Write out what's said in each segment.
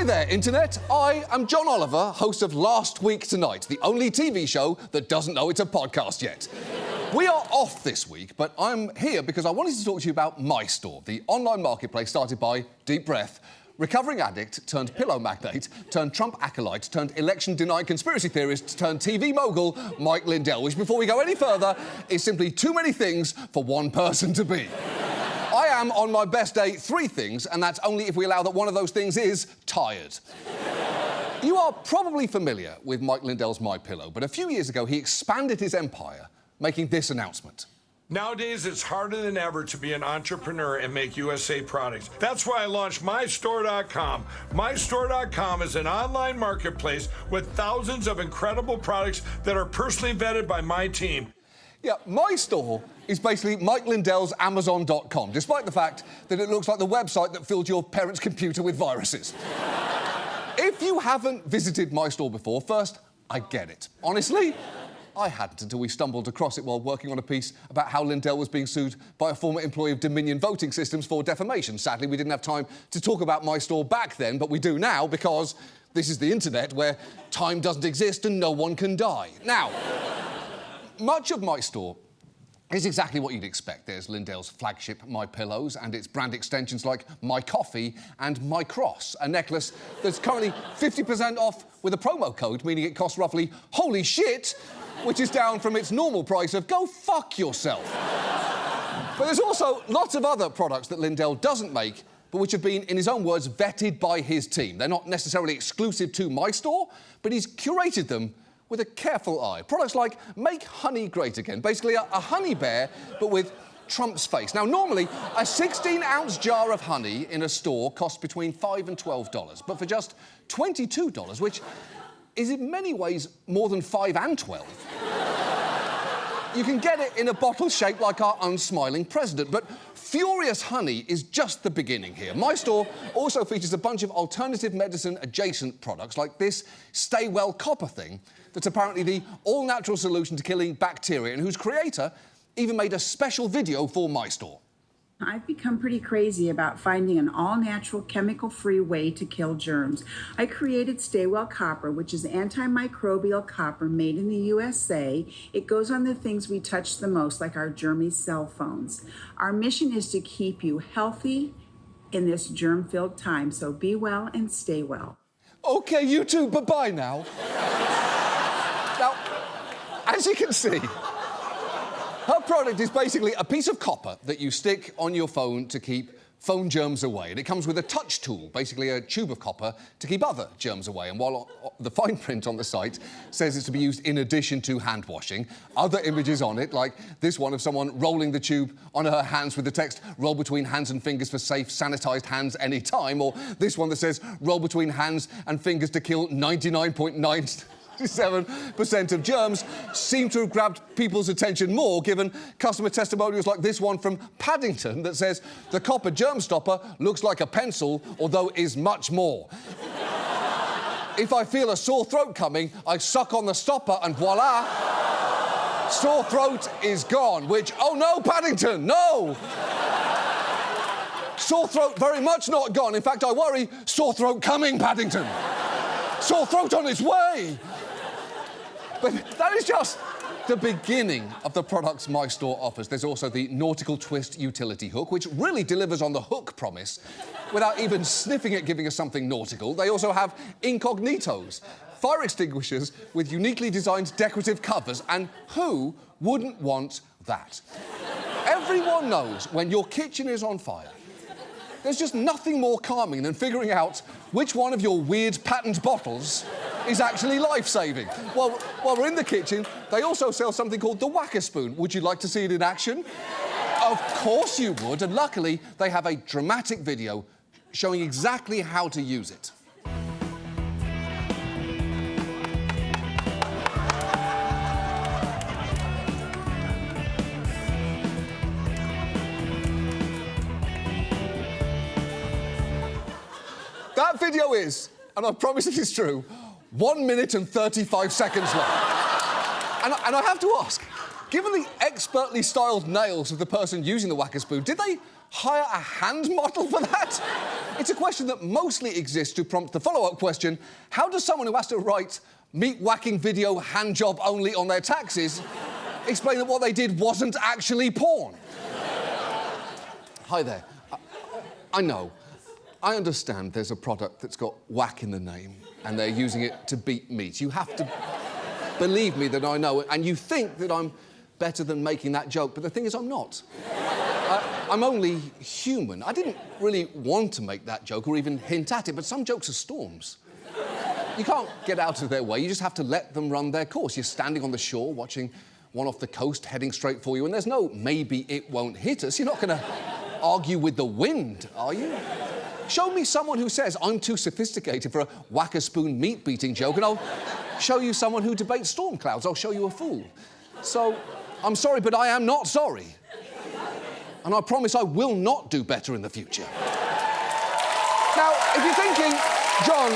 Hi there, Internet. I am John Oliver, host of Last Week Tonight, the only TV show that doesn't know it's a podcast yet. We are off this week, but I'm here because I wanted to talk to you about MyStore, the online marketplace started by, deep breath, recovering addict turned pillow magnate, turned Trump acolyte, turned election-denying conspiracy theorist, turned TV mogul Mike Lindell, which, before we go any further, is simply too many things for one person to be. I am, on my best day, 3 things, and that's only if we allow that one of those things is tired. You are probably familiar with Mike Lindell's MyPillow, but a few years ago he expanded his empire, making this announcement. Nowadays, it's harder than ever to be an entrepreneur and make USA products. That's why I launched MyStore.com. MyStore.com is an online marketplace with thousands of incredible products that are personally vetted by my team. Yeah, MyStore is basically Mike Lindell's Amazon.com, despite the fact that it looks like the website that filled your parents' computer with viruses. If you haven't visited MyStore before, first, I get it. Honestly, I hadn't until we stumbled across it while working on a piece about how Lindell was being sued by a former employee of Dominion Voting Systems for defamation. Sadly, we didn't have time to talk about MyStore back then, but we do now because this is the internet where time doesn't exist and no one can die. Now, much of MyStore is exactly what you'd expect. There's Lindell's flagship MyPillows and its brand extensions like My Coffee and My Cross, a necklace that's currently 50% off with a promo code, meaning it costs roughly, holy shit, which is down from its normal price of go fuck yourself. But there's also lots of other products that Lindell doesn't make, but which have been, in his own words, vetted by his team. They're not necessarily exclusive to MyStore, but he's curated them with a careful eye. Products like Make Honey Great Again, basically a honey bear, but with Trump's face. Now, normally, a 16-ounce jar of honey in a store costs between $5 and $12, but for just $22, which is in many ways more than 5 and 12, you can get it in a bottle shaped like our unsmiling president. But Furious Honey is just the beginning here. MyStore also features a bunch of alternative medicine adjacent products like this Stay Well copper thing that's apparently the all-natural solution to killing bacteria and whose creator even made a special video for MyStore. I've become pretty crazy about finding an all-natural, chemical-free way to kill germs. I created Stay Well Copper, which is antimicrobial copper made in the USA. It goes on the things we touch the most, like our germy cell phones. Our mission is to keep you healthy in this germ-filled time, so be well and stay well. OK, you two, bye-bye now. Now, as you can see, her product is basically a piece of copper that you stick on your phone to keep phone germs away. And it comes with a touch tool, basically a tube of copper, to keep other germs away. And while the fine print on the site says it's to be used in addition to hand washing, other images on it, like this one of someone rolling the tube on her hands with the text, roll between hands and fingers for safe, sanitized hands anytime, or this one that says, roll between hands and fingers to kill 99.97% of germs, seem to have grabbed people's attention more, given customer testimonials like this one from Paddington that says, the copper germ stopper looks like a pencil, although is much more. If I feel a sore throat coming, I suck on the stopper and voila, sore throat is gone, which, oh no, Paddington, no! Sore throat very much not gone. In fact, I worry, sore throat coming, Paddington. Sore throat on its way. But that is just the beginning of the products MyStore offers. There's also the Nautical Twist utility hook, which really delivers on the hook promise without even sniffing at giving us something nautical. They also have Incognitos, fire extinguishers with uniquely designed decorative covers, and who wouldn't want that? Everyone knows when your kitchen is on fire, there's just nothing more calming than figuring out which one of your weird patent bottles is actually life-saving. While we're in the kitchen, they also sell something called the Whack-A-Spoon. Would you like to see it in action? Of course you would, and luckily, they have a dramatic video showing exactly how to use it. That video is, and I promise it is true, 1 minute and 35 seconds long. And I have to ask, Given the expertly styled nails of the person using the whacker spoon, did they hire a hand model for that? It's a question that mostly exists to prompt the follow-up question, how does someone who has to write meat whacking video hand job only on their taxes explain that what they did wasn't actually porn? Hi there. I know. I understand there's a product that's got whack in the name and they're using it to beat meat. You have to believe me that I know it, and you think that I'm better than making that joke, but the thing is I'm not. I'm only human. I didn't really want to make that joke or even hint at it, but some jokes are storms. You can't get out of their way, you just have to let them run their course. You're standing on the shore watching one off the coast heading straight for you, and there's no maybe it won't hit us. You're not going to argue with the wind, are you? Show me someone who says I'm too sophisticated for a whack-a-spoon meat-beating joke, and I'll show you someone who debates storm clouds. I'll show you a fool. So, I'm sorry, but I am not sorry. And I promise I will not do better in the future. Now, if you're thinking, John,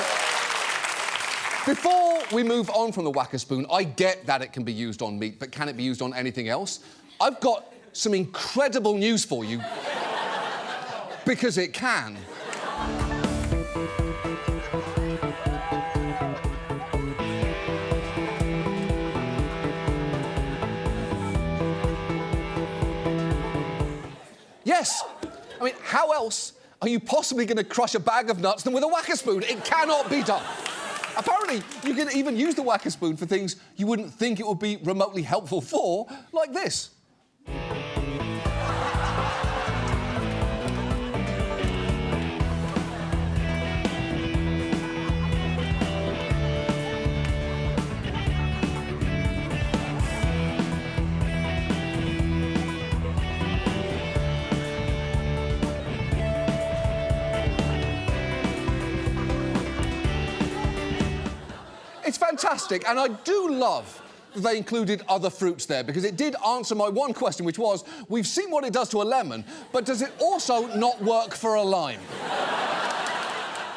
before we move on from the whacker spoon, I get that it can be used on meat, but can it be used on anything else? I've got some incredible news for you. Because it can. Yes. I mean, how else are you possibly going to crush a bag of nuts than with a whacker spoon? It cannot be done. Apparently, you can even use the whacker spoon for things you wouldn't think it would be remotely helpful for, like this. It's fantastic, and I do love that they included other fruits there, because it did answer my one question, which was, we've seen what it does to a lemon, but does it also not work for a lime?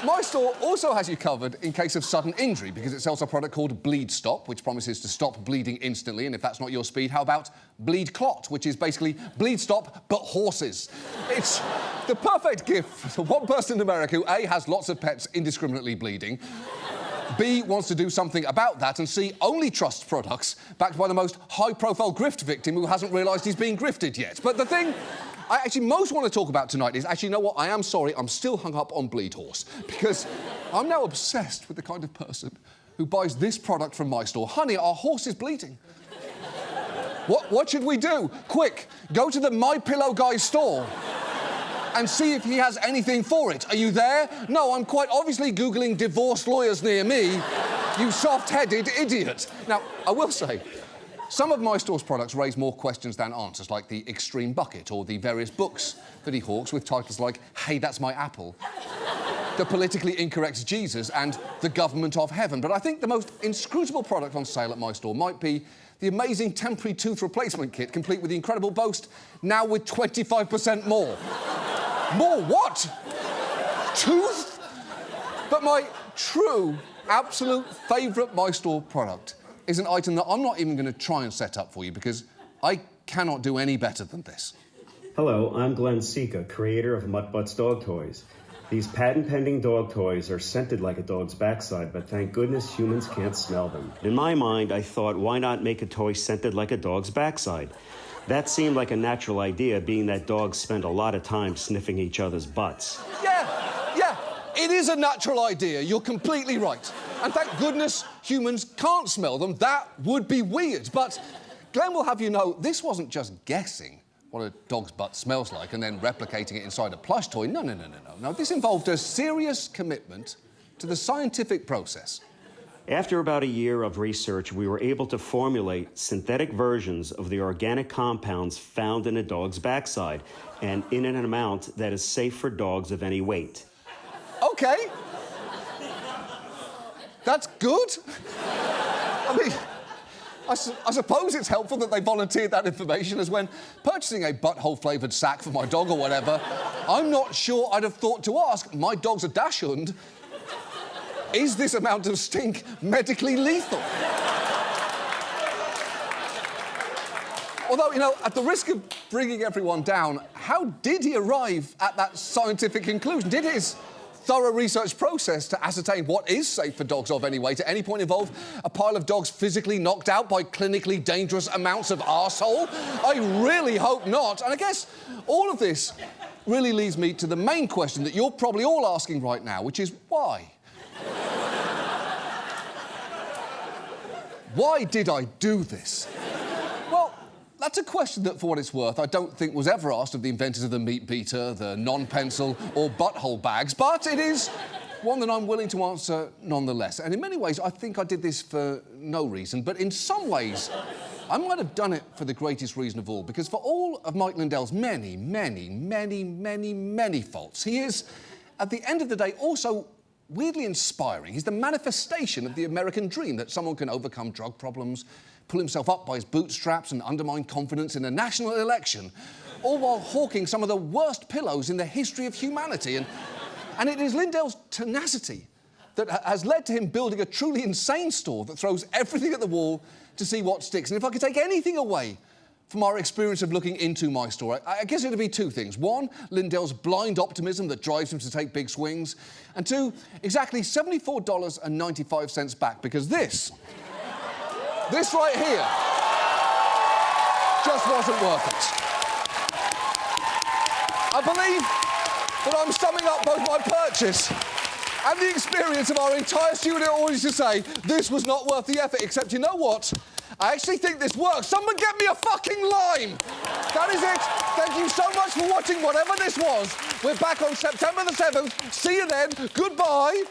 MyStore also has you covered in case of sudden injury, because it sells a product called Bleed Stop, which promises to stop bleeding instantly, and if that's not your speed, how about Bleed Clot, which is basically Bleed Stop, but horses. It's the perfect gift for one person in America who A, has lots of pets indiscriminately bleeding, B, wants to do something about that, and C, only trusts products backed by the most high-profile grift victim who hasn't realised he's being grifted yet. But the thing I actually most want to talk about tonight is, actually, you know what? I am sorry, I'm still hung up on Bleed Horse, because I'm now obsessed with the kind of person who buys this product from MyStore. Honey, our horse is bleeding. What should we do? Quick, go to the My Pillow guy's store and see if he has anything for it. Are you there? No, I'm quite obviously Googling divorce lawyers near me, you soft-headed idiot. Now, I will say, some of MyStore's products raise more questions than answers, like the Extreme Bucket or the various books that he hawks with titles like Hey, That's My Apple, The Politically Incorrect Jesus, and The Government of Heaven. But I think the most inscrutable product on sale at MyStore might be the amazing temporary tooth replacement kit, complete with the incredible boast, now with 25% more. More what? Tooth? But my true, absolute favourite MyStore product is an item that I'm not even going to try and set up for you, because I cannot do any better than this. Hello, I'm Glenn Sika, creator of Mutt Butts Dog Toys. These patent-pending dog toys are scented like a dog's backside, but thank goodness humans can't smell them. In my mind, I thought, why not make a toy scented like a dog's backside? That seemed like a natural idea, being that dogs spend a lot of time sniffing each other's butts. Yeah, it is a natural idea. You're completely right. And thank goodness humans can't smell them. That would be weird. But Glenn will have you know, this wasn't just guessing what a dog's butt smells like and then replicating it inside a plush toy. No. This involved a serious commitment to the scientific process. After about a year of research, we were able to formulate synthetic versions of the organic compounds found in a dog's backside, and in an amount that is safe for dogs of any weight. OK. That's good. I mean, I suppose it's helpful that they volunteered that information, as when purchasing a butthole-flavoured sack for my dog or whatever, I'm not sure I'd have thought to ask, my dog's a dachshund, is this amount of stink medically lethal? Although, you know, at the risk of bringing everyone down, how did he arrive at that scientific conclusion? Did his thorough research process to ascertain what is safe for dogs of any weight at any point involve a pile of dogs physically knocked out by clinically dangerous amounts of arsehole? I really hope not. And I guess all of this really leads me to the main question that you're probably all asking right now, which is why? Why did I do this? Well, that's a question that, for what it's worth, I don't think was ever asked of the inventors of the meat beater, the non-pencil or butthole bags, but it is one that I'm willing to answer nonetheless. And in many ways, I think I did this for no reason, but in some ways, I might have done it for the greatest reason of all, because for all of Mike Lindell's many, many, many, many, many faults, he is, at the end of the day, also weirdly inspiring. He's the manifestation of the American dream, that someone can overcome drug problems, pull himself up by his bootstraps and undermine confidence in a national election, all while hawking some of the worst pillows in the history of humanity. And it is Lindell's tenacity that has led to him building a truly insane store that throws everything at the wall to see what sticks. And if I could take anything away from our experience of looking into MyStore, I guess it'd be two things. One, Lindell's blind optimism that drives him to take big swings. And two, exactly $74.95 back, because this right here just wasn't worth it. I believe that I'm summing up both my purchase and the experience of our entire studio audience to say this was not worth the effort, except you know what? I actually think this works. Someone get me a fucking lime! That is it. Thank you so much for watching whatever this was. We're back on September the 7th. See you then. Goodbye.